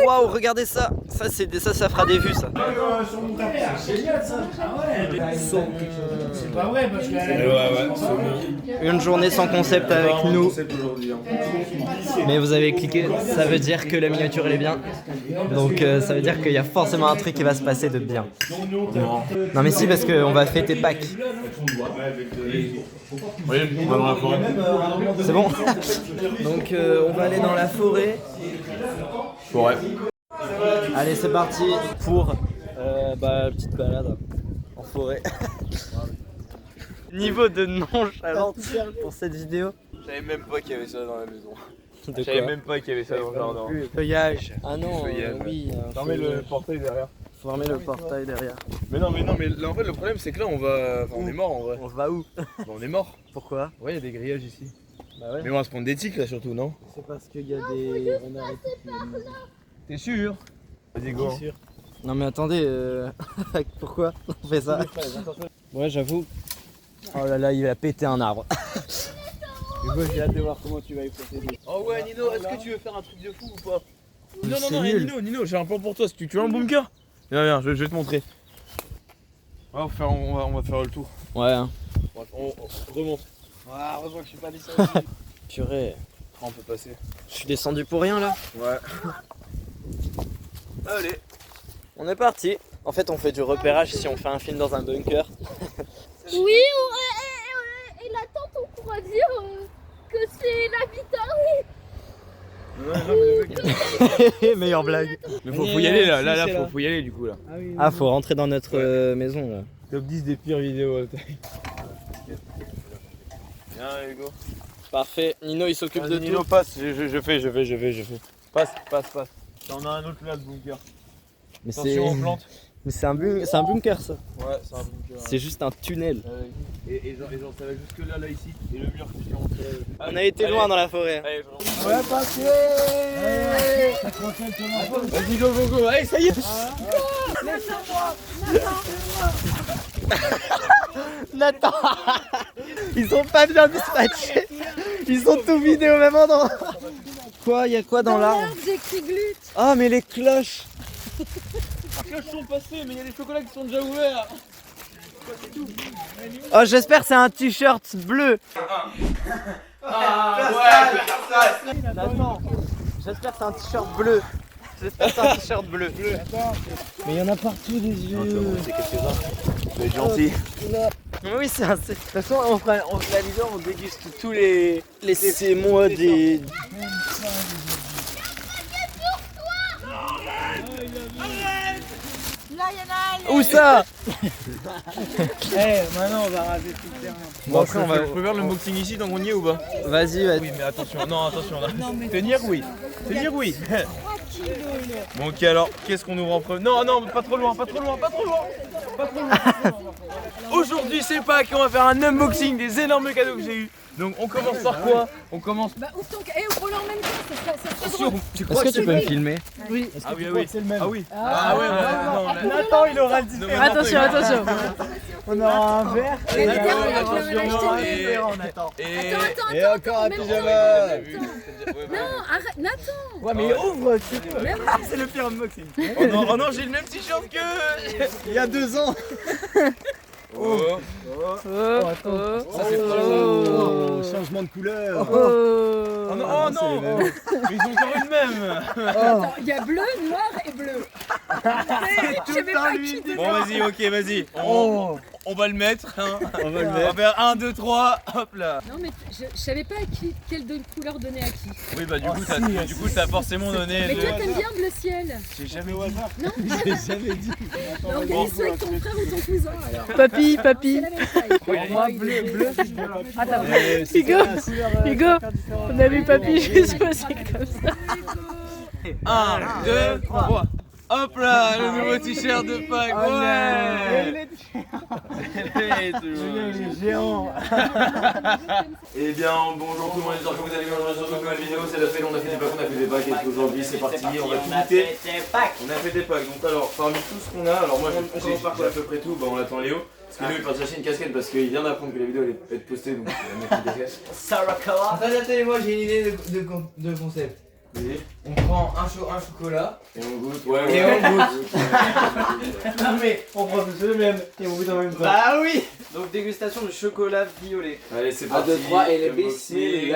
Waouh, regardez ça. Ça fera des vues, ça. C'est génial ça. C'est pas vrai parce que. Une journée sans concept avec nous. Mais vous avez cliqué, ça veut dire que la miniature elle est bien. Donc ça veut dire qu'il y a forcément un truc qui va se passer de bien. Non mais si, parce qu'on va fêter Pâques. Oui, on va dans la forêt. C'est bon. Donc on va aller dans la forêt. Forêt. Allez, c'est parti pour petite balade en forêt. Niveau de nonchalance pour cette vidéo. Je savais même pas qu'il y avait ça dans la maison. De Je savais quoi? même pas qu'il y avait ça dans le jardin. Feuillage. Ah non, Feuillage. oui. Fermez le portail derrière. Fermer le portail derrière. Mais là en fait le problème c'est que là on va. Enfin, on est mort en vrai. On va où? On est mort. Pourquoi? Ouais, il y a des grillages ici. Bah ouais. Mais on va se prendre des tiques là surtout, non? C'est parce qu'il y a des renards et tout. T'es sûr? Vas-y, go. Sûr. Non mais attendez, pourquoi on fait ça? Ouais, j'avoue. Oh là là, il va péter un arbre. Moi j'ai hâte de voir comment tu vas y procéder. Oh ouais, Nino, est-ce que tu veux faire un truc de fou ou pas? Non, C'est non, nul. Nino, j'ai un plan pour toi. Si tu veux un bunker? Viens, je vais te montrer. Ouais, on va faire le tour. Ouais, hein. On remonte. Ah, heureusement que je suis pas descendu. Purée. On peut passer. Je suis descendu pour rien là. Ouais. Allez. On est parti. En fait, on fait du repérage si on fait un film dans un bunker. Oui, et la tante, on pourra dire que c'est l'habitant. Meilleure blague. Mais faut y aller là, faut y aller du coup là. Ah, faut rentrer dans notre maison là. Top 10 des pires vidéos. Viens Hugo. Parfait. Nino, il s'occupe de Nino, tout. passe, je fais. Passe. T'en as un autre là de bunker. Mais Attention aux plantes. Mais c'est un bunker ça. Ouais, c'est un bunker. C'est juste un tunnel. Et genre ça va jusque là ici. Et le mur qui rentre. On a été loin dans la forêt. Allez, Ouais, passez. vas-y, go. Allez, ça y est. Nathan. Ils sont pas bien dispatchés. Ils sont tout vidés au même endroit. Quoi? Y'a quoi dans l'arbre? J'ai écrit glut. Ah, mais les cloches. Les cloches sont passées, mais il y a des chocolats qui sont déjà ouverts. Oh, j'espère que c'est un t-shirt bleu. Nathan, j'espère que c'est un t-shirt bleu. J'espère que c'est un t-shirt bleu. Mais il y en a partout des yeux. C'est quelques-uns. Vous êtes gentil. Oui, c'est un. De toute façon, on fera la vidéo, on déguste tous les mois des. Là, il y en a un. Où ça? Maintenant on va raser tout le terrain. Bon, après, on va. Je peux faire le unboxing ici donc on y est ou pas? Vas-y, Oui, mais attention, attention là. Tenir oui. Bon, ok, alors, qu'est-ce qu'on ouvre en premier? Non, pas trop loin. Aujourd'hui, c'est Pâques, on va faire un unboxing des énormes cadeaux que j'ai eu. Donc, on commence par quoi? On commence. Bah, ouvre ton. Ouvre-le en même temps, ça serait Attention, drôle. Est-ce que tu peux me filmer? Oui. Ah oui. C'est le même. Ah oui. Ah ouais, non. Nathan il aura le différent. Attention. On aura un verre. Et les derniers, attention, je vais non, l'acheter. Attends. Attends. Et encore un même pyjama. en même temps. Non, arrête, Nathan. Ouais mais ouvre. C'est le pire unboxing. Oh non, j'ai le même t-shirt que. Il y a 2 ans. Oh. Ça c'est oh, changement de couleur. Oh non, Mais ils ont encore une même. Attends, il y a bleu, noir et bleu. Je savais pas qui te Bon, vas-y. On va le mettre. Hein. On va le On va mettre. faire 1, 2, 3. Hop là. Non, mais je savais pas quelle couleur donner à qui. Oui, bah du coup, t'as forcément donné. Mais toi, t'aimes bien bleu ciel. J'ai jamais au hasard. Non, J'ai jamais dit. organise-toi avec ton frère ou ton cousin alors. Papy, C'est papy. la même taille. Moi bleu. Hugo, on a vu papy juste passer comme ça. 1, 2, 3. Hop là, le nouveau t-shirt de Pâques. Ouais. Géant. Eh bien, bonjour tout le monde, j'espère que vous allez bien. Aujourd'hui, sur une nouvelle vidéo, c'est la semaine, on a fait des Pâques, et aujourd'hui, c'est parti, on va tout goûter. On a fait des Pâques, donc alors, parmi tout ce qu'on a, alors moi j'ai à peu près tout, bah on attend Léo. Parce que Léo il part chercher une casquette parce qu'il vient d'apprendre que la vidéo allait être postée, donc il va mettre une casquette. Attendez, moi j'ai une idée de concept. On prend un chocolat. Et on goûte. Et on goûte. Non mais on prend tous le même et on goûte en même temps. Bah oui. Donc dégustation du chocolat violet. Allez, c'est 1, parti. 2, 3 et les Unboxing. biscuits.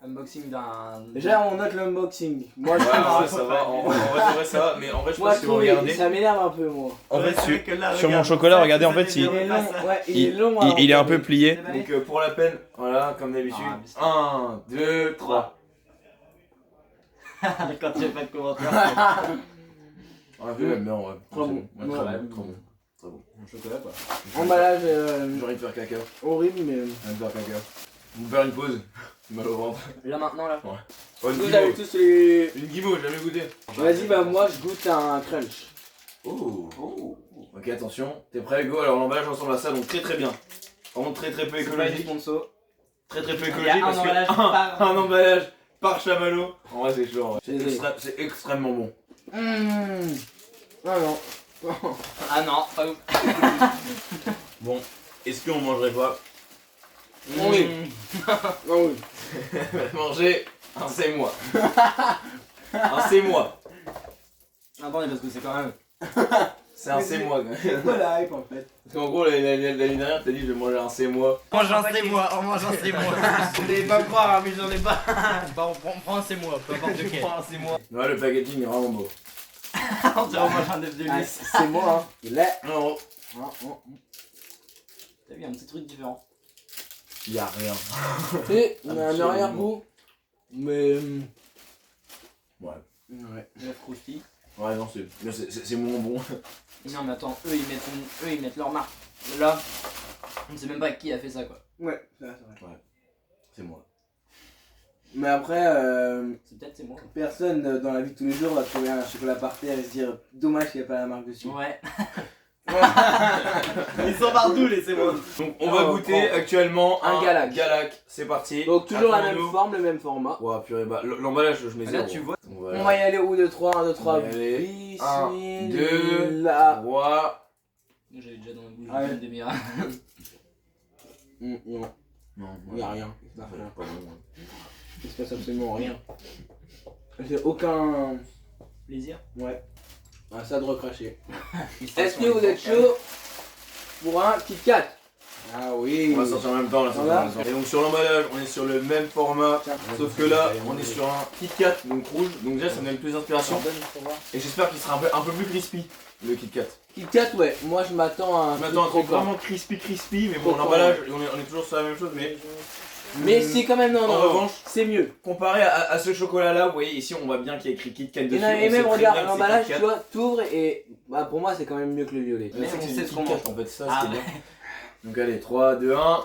Unboxing d'un... Déjà on note l'unboxing. Moi je Ouais, ouais, ça va. En vrai, ça va. Mais en vrai, je Moi pense je que si vous trouve regardez. ça m'énerve un peu moi. En fait, sur mon chocolat, regardez, en fait, Il est long, ouais, il est long. il est un peu plié. C'est Donc, pour la peine, voilà, comme d'habitude. 1, 2, 3. Quand il n'y a pas de commentaire. Un peu même, mais en vrai. Trop bon. Ouais, très bon, trop bon. Très bon. Mon chocolat quoi. Emballage J'ai envie de faire caca. horrible mais. J'ai envie de faire caca. Vous faire une pause. Mal au ventre. Là maintenant là. Oh, une Vous avez guimau. tous les. Une guimau, j'ai jamais goûté. Vas-y bah moi je goûte un crunch. Oh. Ok, attention. T'es prêt, Hugo? Alors, l'emballage ressemble à ça, donc très très bien. Par contre, très très peu C'est pas du écologique. sponsor. Très très peu Il y écologique a un parce que emballage par... un emballage par chamallow. En vrai, c'est chaud. En vrai. Désolé. C'est extrêmement bon. Ah non. Ah non, pas ouf. Bon, est-ce qu'on mangerait pas? Oui. Non oui. Manger un c'est moi. Un c'est moi. Attendez parce que c'est quand même... C'est un c'est moi. C'est quoi la hype en fait? Parce qu'en gros, l'année dernière, t'as dit je vais manger un c'est moi. Mange un c'est moi, on mange un c'est moi. Vous n'allez pas me croire, hein, mais j'en ai pas. Bah on prend un c'est moi, peu importe lequel. Prends un c'est moi. Ouais, le packaging est vraiment beau. On dirait on mange un œuf de Ah, lys. c'est moi hein. Il est. Non, T'as vu un petit truc différent. y a rien. C'est un arrière-goût. Mais. Ouais. Ouais. L'œuf croustille. Ouais, non, c'est moins bon. Non mais attends, eux ils mettent leur marque. Là, on ne sait même pas qui a fait ça quoi. Ouais, c'est vrai. C'est moi. Mais après, C'est peut-être c'est moi. personne dans la vie de tous les jours va trouver un chocolat par terre et se dire dommage qu'il n'y a pas la marque dessus. Ouais. Ils sont partout les c'est moi. Donc, on va goûter actuellement un Galac. Galac, c'est parti. Donc, toujours la même Attendons-nous. forme, le même format. Ouais, purée, bah, l'emballage, je mets Là zéro. tu vois. Donc, On voilà. va y aller au 2, 3, 1, 2, 3. On va y aller. 2, là. 3. J'avais déjà dans la bouche Ah ouais. une demi-heure. Non, Non, il n'y a rien. Pas bon. Il se passe absolument rien. J'ai aucun. Plaisir. Ouais. Ah, ça de recracher. Est-ce que vous êtes chaud pour un Kit Kat? Ah oui. On va sortir en même temps là. Voilà. Et donc sur l'emballage, on est sur le même format. Tiens. Sauf que là, on est sur un Kit Kat, donc rouge. Donc déjà, ça me donne plus d'inspiration. Et j'espère qu'il sera un peu plus crispy, le Kit Kat. Kit Kat, ouais. Moi, je m'attends à un Je m'attends à un truc truc vraiment crispy. Mais bon, Croquant. l'emballage, on est toujours sur la même chose. Mais c'est quand même non. En revanche, c'est mieux. comparé à ce chocolat là, vous voyez ici, on voit bien qu'il y a écrit Kit Kat dessus. Et, on et sait même très regarde bien que c'est l'emballage, Kit Kat. tu vois, t'ouvres et bah pour moi c'est quand même mieux que le violet. Mais Mais c'est on que sait c'est ce Kit qu'on Kat mange. en fait, ça Ah c'est bien. Donc allez, 3, 2, 1.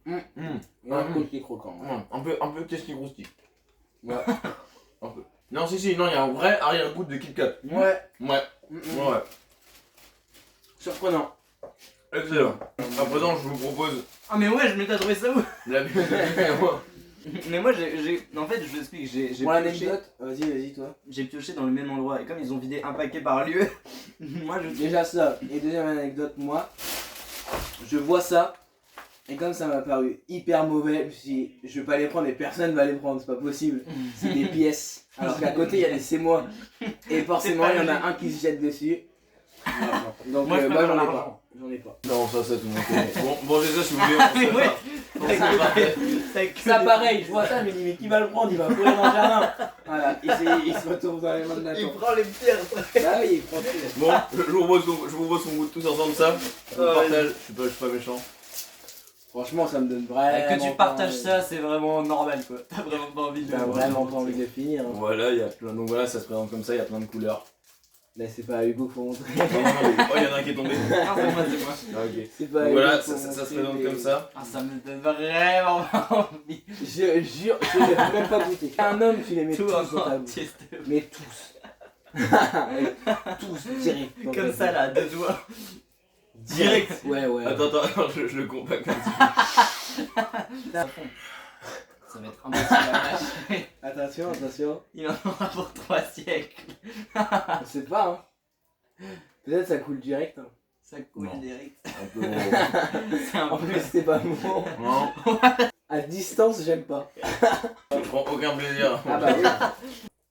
Et un coup qui est croquant. Un peu qu'est-ce qui croustille. Ouais. Un peu. Non, si, non, il y a un vrai arrière-goût de Kit Kat. Ouais. Ouais. Ouais. Surprenant. Excellent. À présent, je vous propose Ah mais ouais, je m'étais trouvé ça où? la Mais moi j'ai... En fait je vous explique, j'ai Pour pioché... l'anecdote, vas-y toi. J'ai pioché dans le même endroit et comme ils ont vidé un paquet par lieu, moi je... Déjà ça. Et deuxième anecdote, moi, je vois ça. Et comme ça m'a paru hyper mauvais, je me suis dit, je vais pas les prendre et personne va les prendre, c'est pas possible. C'est des pièces. Alors qu'à côté il y a des c'est moi. Et forcément il y en a un qui se jette dessus. Donc Moi, je moi préfère j'en ai l'argent. pas. J'en ai pas. Non, ça, tout le monde connaît. Bon, mangez ça si vous voulez. Mais ouais. Ça pareil, je vois ça, mais je dis mais qui va le prendre? Il va courir dans le jardin. Voilà, il se retrouve dans les mains de la Il prend les pierres. Bah oui, il prend tout. Bon, je vous propose qu'on goûte tous ensemble ça. On partage, je suis pas méchant. Franchement, ça me donne vraiment. Que tu partages ça, c'est vraiment normal quoi. T'as vraiment pas envie de... T'as vraiment pas envie de finir. Hein. Voilà, il y a plein. Donc voilà, ça se présente comme ça, il y a plein de couleurs. Là, c'est pas à Hugo faut montrer. Non, oh, il y en a un qui est tombé. Ah, c'est moi, c'est moi. Ah, ok. C'est pas à Donc Hugo voilà, faut ça se montrer, présente mais- comme ça. Ah, ça me donne vraiment pas envie. Je jure, je l'ai même pas goûté. Un homme, tu les mets tous Tout dans ta en bouche. entier. Mais tous. tous, direct. dans Comme ta ça bouche. là, deux doigts. Direct. Ouais. Attends, je le compacte un petit peu. À fond. Ça va être impossible à mâcher. Attention. Il en aura pour 3 siècles. On sait pas, hein. Peut-être ça coule direct. Hein. Ça coule Non. direct. Un peu. C'est un En peu... plus, c'est pas bon. Non. À distance, j'aime pas. Je prends aucun plaisir. Ah bah oui.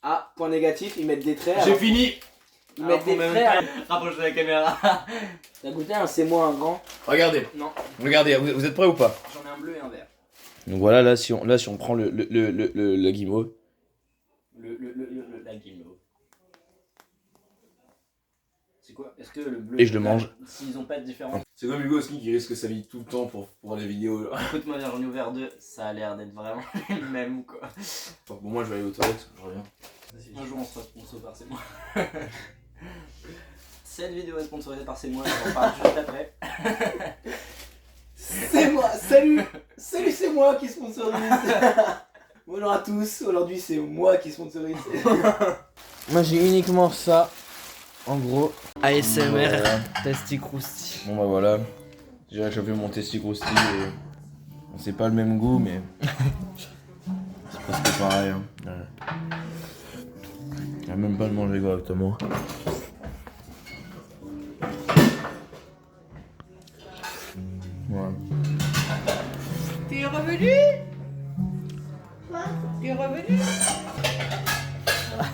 Ah, point négatif, ils mettent des traits. J'ai fini. Ils mettent des traits. Rapproche de la caméra. T'as goûté un c'est moi un grand? Regardez. Non. Regardez, vous êtes prêts ou pas? J'en ai un bleu et un vert. Donc voilà, là si on prend la guimauve. La guimauve. C'est quoi? Est-ce que le bleu. Et je le mange. S'ils ont pas de différence. C'est comme Hugo Ski qui risque sa vie tout le temps pour les vidéos. Là. Écoute-moi, j'en ai ouvert 2, ça a l'air d'être vraiment le même ou quoi. Bon, moi je vais aller aux toilettes, je reviens. Un jour on sera sponsorisé par C'est Moi. Cette vidéo est sponsorisée par C'est Moi, on en parle juste après. C'est moi, salut. Salut, c'est moi qui sponsorise. Bonjour à tous, aujourd'hui c'est moi qui sponsorise. Moi j'ai uniquement ça, en gros. ASMR, Voilà. Tasty Crousti. Bon bah voilà, j'ai réchauffé mon Tasty Crousti et c'est pas le même goût mais c'est presque pareil. Hein. Ouais. Il a même pas le manger correctement. Voilà. T'es revenu? T'es revenu?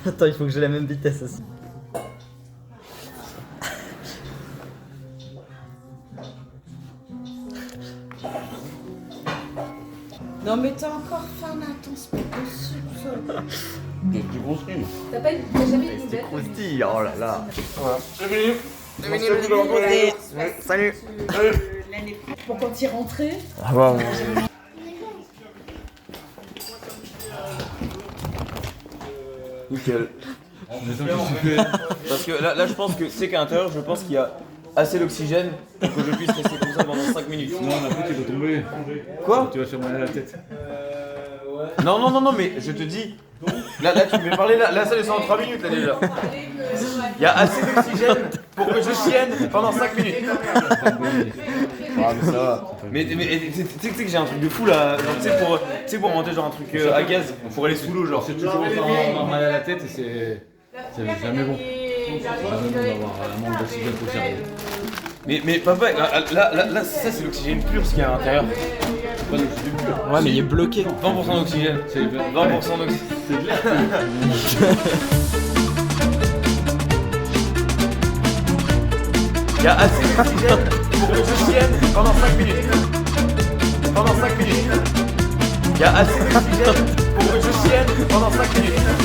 Attends, il faut que j'ai la même vitesse aussi. Non mais t'as encore faim, Nathan, c'est pas possible ça. Tasty Crousti. T'as jamais eu de Tasty nouvelles? Crousti, oh là là. Voilà, c'est fini. Salut. Pour quand y rentrer. Ah bah, nickel. Parce que là je pense que c'est qu'à l'intérieur, je pense qu'il y a assez d'oxygène pour que je puisse rester comme ça pendant 5 minutes. Non, mais après tu vas tomber. Quoi? Tu vas faire mal à la tête. Non, mais je te dis. Là tu me fais parler, là ça descend en 3 minutes là déjà. Il y a assez d'oxygène pour que je chienne pendant 5 minutes. Ah mais ça va. Mais tu sais que j'ai un truc de fou là, genre, tu sais pour monter genre un truc à gaz, pour aller sous l'eau genre. C'est toujours avoir mal à la tête et c'est jamais bon. C'est jamais bon d'avoir un manque d'oxygène pour le cerveau. Mais papa, là ça c'est l'oxygène pur ce qu'il y a à l'intérieur. C'est pas d'oxygène pur. Ouais, mais il est bloqué. 20% d'oxygène. C'est 20% d'oxygène. de l'air. Il y a assez d'oxygène pour que je chienne pendant 5 minutes. Pendant 5 minutes. Il y a assez d'oxygène pour que je chienne pendant 5 minutes.